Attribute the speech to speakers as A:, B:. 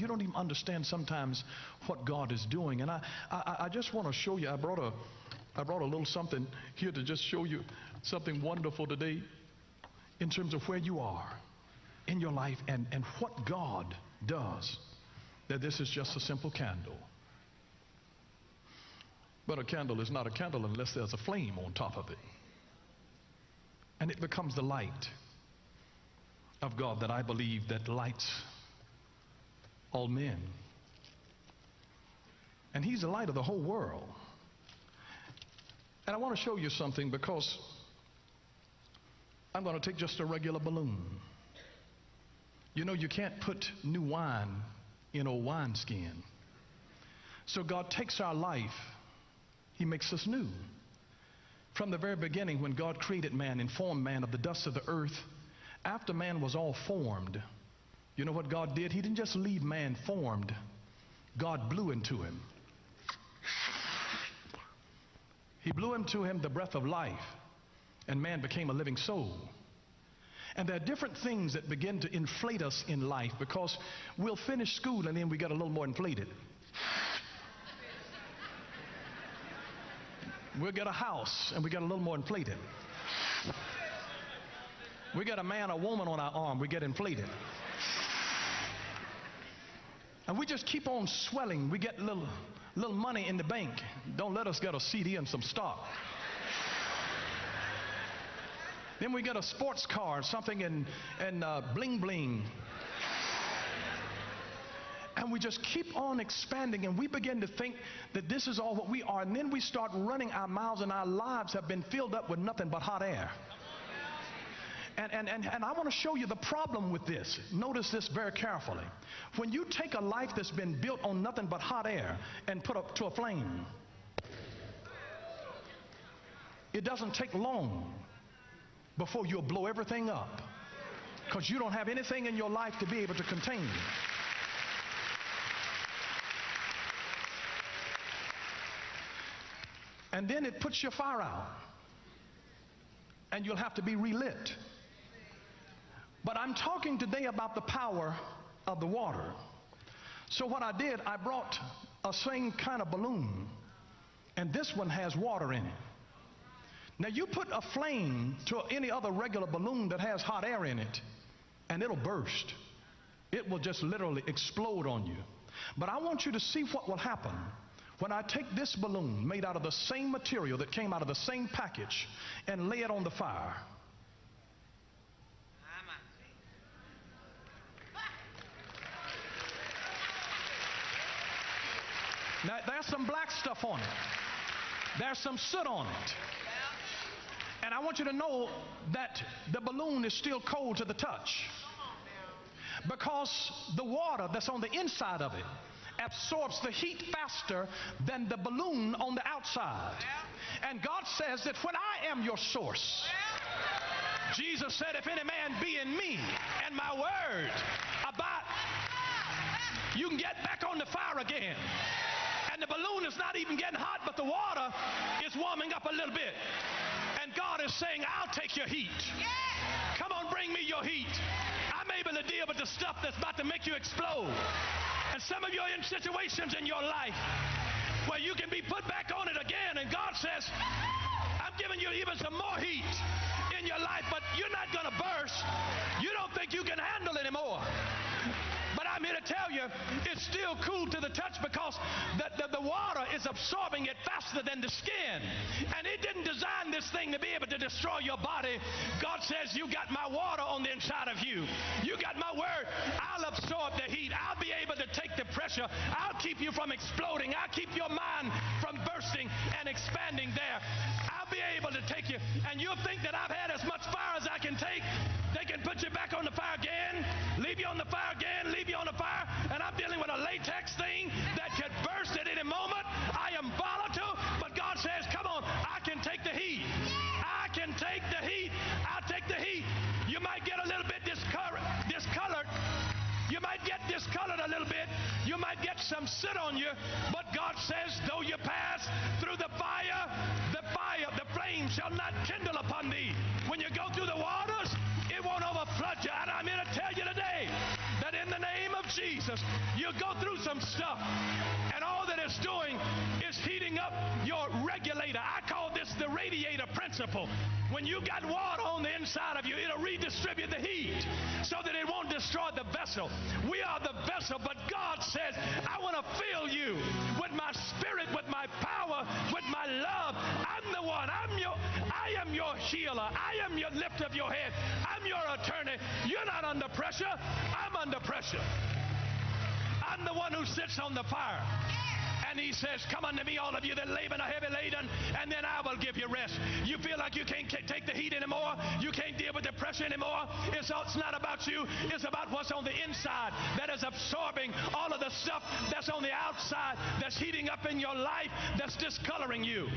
A: You don't even understand sometimes what God is doing. And I just want to show you, I brought a little something here to just show you something wonderful today in terms of where you are in your life and what God does. That this is just a simple candle. But a candle is not a candle unless there's a flame on top of it. And it becomes the light of God that I believe that lights all men. And He's the light of the whole world. And I want to show you something, because I'm going to take just a regular balloon. You know, you can't put new wine in old wineskin. So God takes our life, He makes us new. From the very beginning, when God created man and formed man of the dust of the earth, after man was all formed, you know what God did? He didn't just leave man formed. God blew into him. He blew into him the breath of life, and man became a living soul. And there are different things that begin to inflate us in life, because we'll finish school and then we get a little more inflated. We'll get a house and we get a little more inflated. We get a man or woman on our arm, we get inflated. And we just keep on swelling. We get little money in the bank. Don't let us get a CD and some stock. Then we get a sports car, something in bling bling. And we just keep on expanding, and we begin to think that this is all what we are. And then we start running our mouths, and our lives have been filled up with nothing but hot air. And I want to show you the problem with this. Notice this very carefully. When you take a life that's been built on nothing but hot air and put up to a flame, it doesn't take long before you'll blow everything up, because you don't have anything in your life to be able to contain you. And then it puts your fire out, and you'll have to be relit. But I'm talking today about the power of the water. So what I did, I brought a same kind of balloon, and this one has water in it. Now you put a flame to any other regular balloon that has hot air in it, and it'll burst. It will just literally explode on you. But I want you to see what will happen when I take this balloon made out of the same material that came out of the same package and lay it on the fire. Now there's some black stuff on it. There's some soot on it. And I want you to know that the balloon is still cold to the touch, because the water that's on the inside of it absorbs the heat faster than the balloon on the outside. And God says that when I am your source, Jesus said, if any man be in me and my word abide, you can get back on the fire again. And the balloon is not even getting hot, but the water is warming up a little bit. And God is saying, I'll take your heat. Come on, bring me your heat. I'm able to deal with the stuff that's about to make you explode. And some of you are in situations in your life where you can be put back on it again, and God says, I'm giving you even some more heat in your life, but you're not going to burst. You don't think you can handle it anymore. But I'm here to tell you, it's still cool to the touch, because the water is absorbing it faster than the skin. And He didn't design this thing to be able to destroy your body. God says, you got my water on the inside of you. You got my word. I'll absorb the heat. I'll be able to take the pressure. I'll keep you from exploding. I'll keep your mind from bursting and expanding there. I'll be able to take you. And you'll think that I've had as much fire as I can take. They can put you back on the fire again, leave you on the fire again, leave you on the fire, and I'm dealing with a latex thing that could burst at any moment. I am volatile, but God says, come on, I can take the heat. I can take the heat. I'll take the heat. You might get a little bit discolored. You might get discolored a little bit. You might get some soot on you, but God says, though you pass through the fire, the flame shall not kindle upon thee. When you go through the waters, it won't overflood you. And I'm here to tell you today that in the name of Jesus, you go through some stuff, and all that it's doing is heating up your regulator. I call this the radiator principle. When you got water on the inside of you, it'll redistribute the heat so that it won't destroy the vessel. We are the vessel, but God says, I want to fill you with my spirit, with my power, with my love. I'm the one. I am your healer. I am your lift of your head. I'm your attorney. You're not under pressure. I'm under pressure. I'm the one who sits on the fire. And he says, come unto me, all of you that labor and are heavy laden, and then I will give you rest. You feel like you can't take the heat anymore. You can't deal with the pressure anymore. It's not about you. It's about what's on the inside that is absorbing all of the stuff that's on the outside, that's heating up in your life, that's discoloring you.